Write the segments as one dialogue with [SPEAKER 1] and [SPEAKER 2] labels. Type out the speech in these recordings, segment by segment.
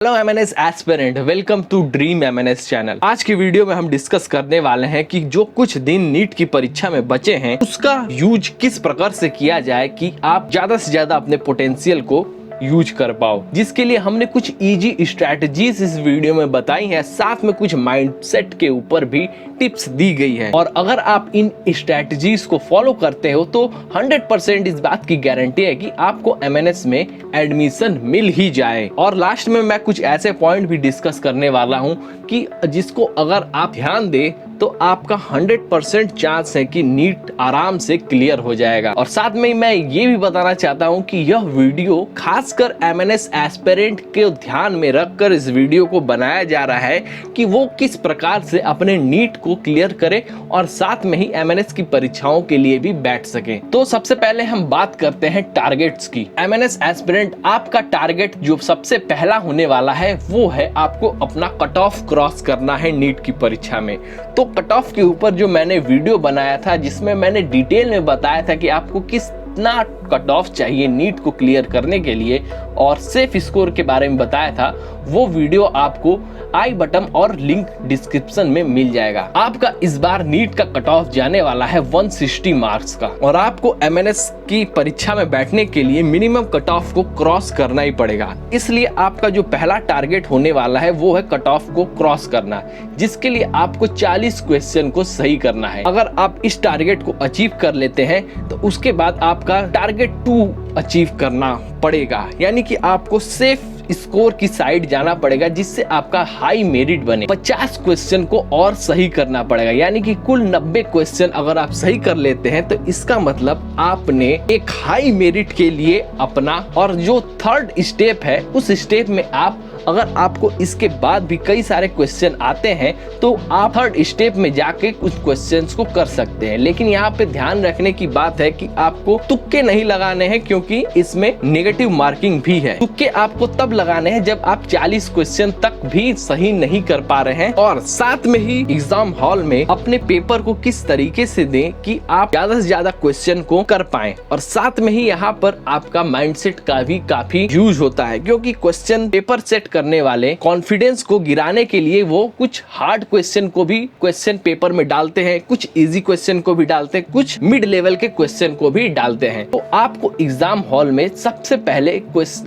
[SPEAKER 1] Hello MNS aspirant, welcome to dream MNS channel. आज की video में हम डिस्कस करने वाले हैं कि जो कुछ दिन नीट की परीक्षा में बचे हैं उसका यूज किस प्रकार से किया जाए कि आप ज्यादा से ज्यादा अपने पोटेंशियल को यूज कर पाओ। जिसके लिए हमने कुछ इजी स्ट्रैटेजीज इस वीडियो में बताई हैं, साथ में कुछ माइंडसेट के ऊपर भी टिप्स दी गई है। और अगर आप इन स्ट्रैटेजीज को फॉलो करते हो तो 100% इस बात की गारंटी है कि आपको एमएनएस में एडमिशन मिल ही जाए। और लास्ट में मैं कुछ ऐसे पॉइंट भी डिस्कस करने वाला हूं कि जिसको अगर आप ध्यान दे तो आपका 100% चांस है कि नीट आराम से क्लियर हो जाएगा। और साथ में मैं ये भी बताना चाहता हूं कि यह वीडियो खासकर एमएनएस एस्पिरेंट के ध्यान में रखकर इस वीडियो को बनाया जा रहा है कि वो किस प्रकार से अपने नीट को क्लियर करे और साथ में ही एमएनएस की परीक्षाओं के लिए भी बैठ सके। तो सबसे पहले हम बात करते हैं टारगेट्स की। एमएनएस एस्पिरेंट, आपका टारगेट जो सबसे पहला होने वाला है वो है आपको अपना कट ऑफ क्रॉस करना है नीट की परीक्षा में। तो कट ऑफ के ऊपर जो मैंने वीडियो बनाया था जिसमें मैंने डिटेल में बताया था कि आपको कितना कट ऑफ चाहिए नीट को क्लियर करने के लिए और सेफ स्कोर के बारे में बताया था, वो वीडियो आपको आई बटन और लिंक डिस्क्रिप्शन में मिल जाएगा। आपका इस बार नीट का कट ऑफ जाने वाला है 160 मार्क्स का और आपको एमएनएस की परीक्षा में बैठने के लिए मिनिमम कट ऑफ को क्रॉस करना ही पड़ेगा। इसलिए आपका जो पहला टारगेट होने वाला है वो है कट ऑफ को क्रॉस करना, जिसके लिए आपको 40 क्वेश्चन को सही करना है। अगर आप इस टारगेट को अचीव कर लेते हैं तो उसके बाद आपका टारगेट 2 अचीव करना पड़ेगा, यानी कि आपको सेफ स्कोर की साइड जाना पड़ेगा जिससे आपका हाई मेरिट बने। 50 क्वेश्चन को और सही करना पड़ेगा, यानी कि कुल 90 क्वेश्चन अगर आप सही कर लेते हैं तो इसका मतलब आपने एक हाई मेरिट के लिए अपना, और जो थर्ड स्टेप है उस स्टेप में आप, अगर आपको इसके बाद भी कई सारे क्वेश्चन आते हैं तो आप थर्ड स्टेप में जाके कुछ क्वेश्चंस को कर सकते हैं। लेकिन यहाँ पे ध्यान रखने की बात है कि आपको तुक्के नहीं लगाने हैं, क्योंकि इसमें नेगेटिव मार्किंग भी है। तुक्के आपको तब लगाने हैं जब आप 40 क्वेश्चन तक भी सही नहीं कर पा रहे हैं। और साथ में ही एग्जाम हॉल में अपने पेपर को किस तरीके से दें कि आप ज्यादा से ज्यादा क्वेश्चन को कर पाएं। और साथ में ही यहाँ पर आपका माइंडसेट का भी काफी यूज होता है, क्योंकि क्वेश्चन पेपर सेट करने वाले कॉन्फिडेंस को गिराने के लिए वो कुछ हार्ड क्वेश्चन को भी क्वेश्चन पेपर में डालते हैं, कुछ इजी क्वेश्चन को भी डालते हैं, कुछ मिड लेवल के क्वेश्चन को भी डालते हैं। तो आपको एग्जाम हॉल में सबसे पहले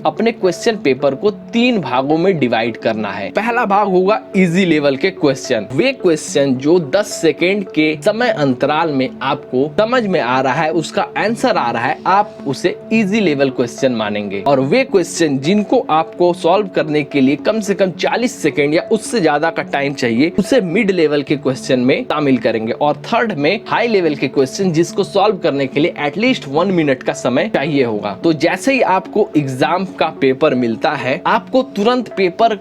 [SPEAKER 1] अपने क्वेश्चन पेपर को 3 भागों में डिवाइड करना है। पहला भाग होगा इजी लेवल के क्वेश्चन। वे क्वेश्चन जो 10 सेकेंड के समय अंतराल में आपको समझ में आ रहा है, उसका आंसर आ रहा है, आप उसे इजी लेवल क्वेश्चन मानेंगे। और वे क्वेश्चन जिनको आपको सॉल्व करने के लिए कम से कम 40 सेकेंड या उससे ज्यादा का टाइम चाहिए, उसे मिड लेवल के क्वेश्चन में शामिल करेंगे। और थर्ड में हाई लेवल के क्वेश्चन जिसको सॉल्व करने के लिए एटलीस्ट 1 मिनट का समय चाहिए होगा। तो जैसे ही आपको एग्जाम का पेपर मिलता है, आपको तुरंत पेपर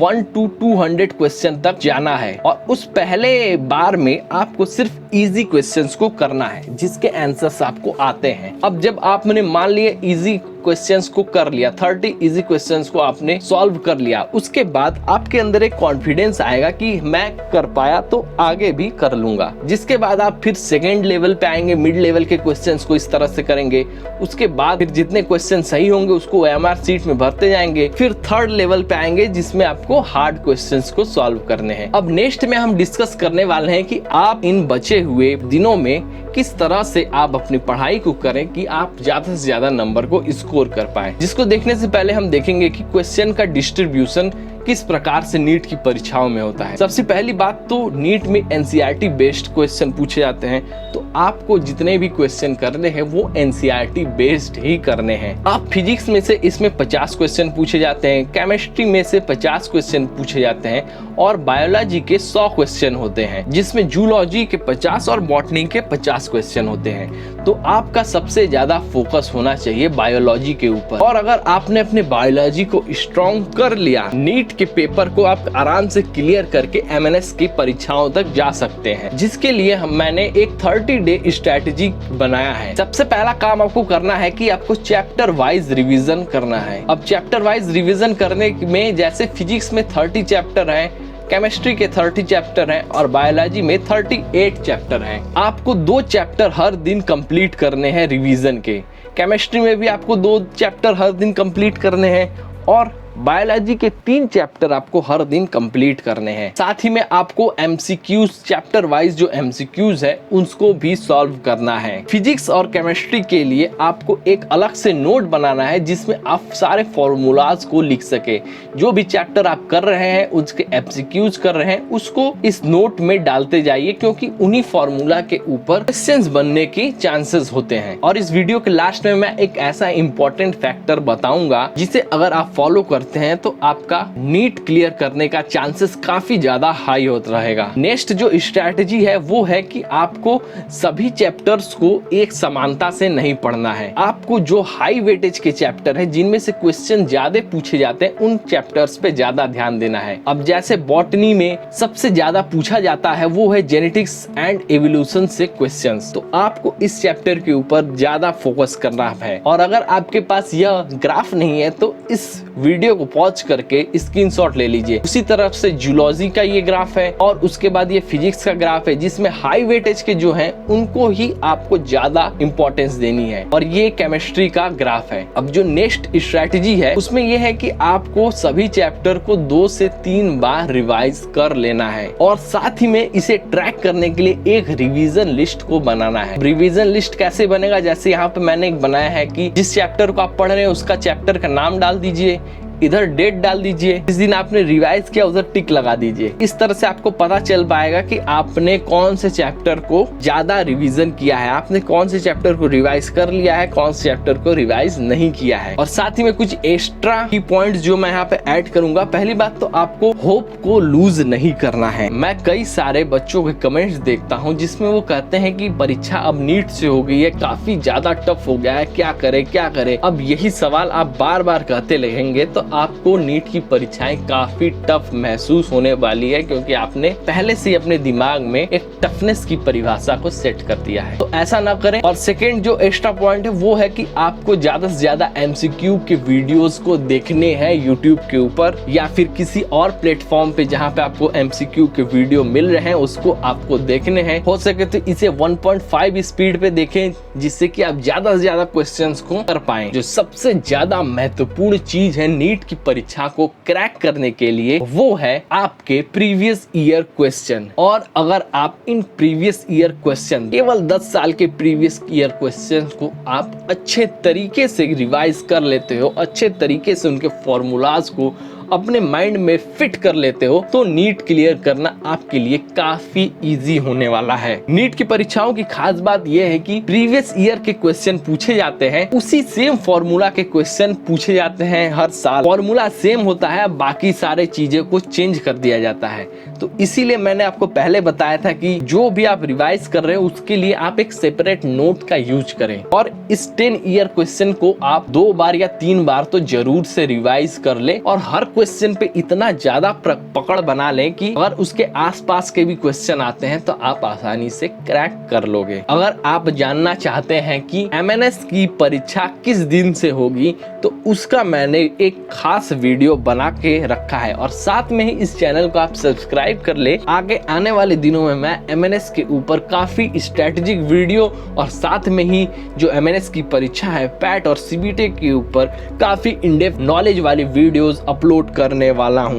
[SPEAKER 1] 1 to 200 क्वेश्चन तक जाना है और उस पहले बार में आपको सिर्फ इजी क्वेश्चंस को करना है जिसके आंसर्स आपको आते हैं। अब जब आपने मान लिया इजी क्वेश्चंस को कर लिया, 30 इजी क्वेश्चंस को आपने सॉल्व कर लिया, उसके बाद आपके अंदर एक कॉन्फिडेंस आएगा कि मैं कर पाया तो आगे भी कर लूंगा। जिसके बाद आप फिर सेकेंड लेवल पे आएंगे, मिड लेवल के क्वेश्चंस को इस तरह से करेंगे। उसके बाद फिर जितने क्वेश्चन सही होंगे उसको एमआर सीट में भरते जाएंगे। फिर थर्ड लेवल पे आएंगे जिसमें आपको हार्ड क्वेश्चंस को सॉल्व करने हैं। अब नेक्स्ट में हम डिस्कस करने वाले हैं कि आप इन बचे हुए दिनों में किस तरह से आप अपनी पढ़ाई को करें कि आप ज्यादा से ज्यादा नंबर को स्कोर कर पाए। जिसको देखने से पहले हम देखेंगे कि क्वेश्चन का डिस्ट्रीब्यूशन किस प्रकार से नीट की परीक्षाओं में होता है। सबसे पहली बात तो नीट में एनसीईआरटी बेस्ड क्वेश्चन पूछे जाते हैं, तो आपको जितने भी क्वेश्चन करने हैं वो एनसीईआरटी बेस्ड ही करने हैं। आप फिजिक्स में से इसमें 50 क्वेश्चन पूछे जाते हैं, केमिस्ट्री में से 50 क्वेश्चन पूछे जाते हैं और बायोलॉजी के 100 क्वेश्चन होते हैं, जिसमें जूलॉजी के 50 और बॉटनी के 50 क्वेश्चन होते हैं। तो आपका सबसे ज्यादा फोकस होना चाहिए बायोलॉजी के ऊपर। और अगर आपने अपने बायोलॉजी को स्ट्रॉन्ग कर लिया, नीट के पेपर को आप आराम से क्लियर करके एमएनएस की परीक्षाओं तक जा सकते हैं। जिसके लिए मैंने एक 30 डे स्ट्रैटेजी बनाया है। सबसे पहला काम आपको करना है कि आपको चैप्टर वाइज रिवीजन करना है। अब चैप्टर वाइज रिवीजन करने में जैसे फिजिक्स में 30 चैप्टर हैं, केमिस्ट्री के 30 चैप्टर हैं और बायोलॉजी में 38 चैप्टर हैं। आपको 2 चैप्टर हर दिन कंप्लीट करने हैं रिवीजन के। केमिस्ट्री में भी आपको 2 चैप्टर हर दिन कंप्लीट करने हैं और बायोलॉजी के 3 चैप्टर आपको हर दिन कंप्लीट करने हैं। साथ ही में आपको एमसीक्यूज चैप्टर वाइज जो एमसीक्यूज है उसको भी सॉल्व करना है। फिजिक्स और केमिस्ट्री के लिए आपको एक अलग से नोट बनाना है जिसमें आप सारे फॉर्मूलाज को लिख सके। जो भी चैप्टर आप कर रहे हैं उसके एमसीक्यूज कर रहे हैं उसको इस नोट में डालते जाइए, क्योंकि उन्हीं फॉर्मूला के ऊपर क्वेश्चंस बनने की चांसेस होते हैं। और इस वीडियो के लास्ट में मैं एक ऐसा इंपॉर्टेंट फैक्टर बताऊंगा जिसे अगर आप फॉलो करते हैं तो आपका नीट क्लियर करने का चांसेस काफी ज्यादा हाई होता रहेगा। नेक्स्ट जो स्ट्रैटेजी है वो है कि आपको सभी चैप्टर्स को एक समानता से नहीं पढ़ना है। आपको जो हाई वेटेज के चैप्टर है जिनमें से क्वेश्चन ज्यादा पूछे जाते हैं उन चैप्टर्स पे ज्यादा ध्यान देना है। अब जैसे बॉटनी में सबसे ज्यादा पूछा जाता है वो है जेनेटिक्स एंड एवोल्यूशन से क्वेश्चंस, तो आपको इस चैप्टर के ऊपर ज्यादा फोकस करना है। और अगर आपके पास यह ग्राफ नहीं है तो इस वीडियो को पॉज करके स्क्रीनशॉट ले लीजिए। उसी तरफ से जूलॉजी का ये ग्राफ है और उसके बाद ये फिजिक्स का ग्राफ है जिसमें हाई वेटेज के जो हैं उनको ही आपको ज्यादा इंपॉर्टेंस देनी है, और ये केमिस्ट्री का ग्राफ है। अब जो नेक्स्ट स्ट्रैटेजी है उसमें यह है कि आपको सभी चैप्टर को 2 से 3 बार रिवाइज कर लेना है, और साथ ही में इसे ट्रैक करने के लिए एक रिवीजन लिस्ट को बनाना है। रिवीजन लिस्ट कैसे बनेगा, जैसे यहाँ पे मैंने एक बनाया है कि जिस चैप्टर को आप पढ़ रहे हैं उसका चैप्टर का नाम डाल दीजिए, इधर डेट डाल दीजिए, जिस दिन आपने रिवाइज किया उधर टिक लगा दीजिए। इस तरह से आपको पता चल पाएगा कि आपने कौन से चैप्टर को ज्यादा रिवीजन किया है, आपने कौन से चैप्टर को रिवाइज कर लिया है, कौन से चैप्टर को रिवाइज नहीं किया है। और साथ ही में कुछ एक्स्ट्रा की पॉइंट्स जो मैं यहाँ पे ऐड करूंगा। पहली बात तो आपको होप को लूज नहीं करना है। मैं कई सारे बच्चों के कमेंट्स देखता हूँ जिसमें वो कहते हैं कि परीक्षा अब नीट से हो गई है, काफी ज्यादा टफ हो गया है, क्या करे क्या करे। अब यही सवाल आप बार बार कहते रहेंगे तो आपको नीट की परीक्षाएं काफी टफ महसूस होने वाली है, क्योंकि आपने पहले से अपने दिमाग में एक टफनेस की परिभाषा को सेट कर दिया है। तो ऐसा ना करें। और सेकंड जो एक्स्ट्रा पॉइंट है वो है कि आपको ज्यादा से ज्यादा एमसीक्यू के वीडियोस को देखने हैं यूट्यूब के ऊपर या फिर किसी और प्लेटफॉर्म पे जहाँ पे आपको एमसीक्यू के वीडियो मिल रहे हैं उसको आपको देखने हैं। हो सके तो इसे 1.5 स्पीड पे देखें जिससे कि आप ज्यादा से ज्यादा क्वेश्चंस को कर पाएं। जो सबसे ज्यादा महत्वपूर्ण चीज है नीट की परीक्षा को क्रैक करने के लिए वो है आपके प्रीवियस ईयर क्वेश्चन। और अगर आप इन प्रीवियस ईयर क्वेश्चन, केवल 10 साल के प्रीवियस ईयर क्वेश्चन को आप अच्छे तरीके से रिवाइज कर लेते हो, अच्छे तरीके से उनके फॉर्मूलाज को अपने माइंड में फिट कर लेते हो, तो नीट क्लियर करना आपके लिए काफी इजी होने वाला है। नीट की परीक्षाओं की खास बात यह है कि प्रीवियस ईयर के क्वेश्चन पूछे जाते हैं, उसी सेम फॉर्मूला के क्वेश्चन पूछे जाते हैं हर साल। फॉर्मूला सेम होता है, बाकी सारे चीजें को चेंज कर दिया जाता है। तो इसीलिए मैंने आपको पहले बताया था कि जो भी आप रिवाइज कर रहे हो उसके लिए आप एक सेपरेट नोट का यूज करें, और इस 10 ईयर क्वेश्चन को आप 2 बार या 3 बार तो जरूर से रिवाइज कर ले, और हर क्वेश्चन पे इतना ज्यादा पकड़ बना लें कि अगर उसके आसपास के भी क्वेश्चन आते हैं तो आप आसानी से क्रैक कर लोगे। अगर आप जानना चाहते हैं कि एमएनएस की परीक्षा किस दिन से होगी तो उसका मैंने एक खास वीडियो बना के रखा है, और साथ में ही इस चैनल को आप सब्सक्राइब कर ले। आगे आने वाले दिनों में मैं एमएनएस के ऊपर काफी स्ट्रेटेजिक वीडियो और साथ में ही जो एमएनएस की परीक्षा है पैट और सीबीटी के ऊपर काफी इन डेप्थ नॉलेज वाली वीडियोस अपलोड करने वाला हूं।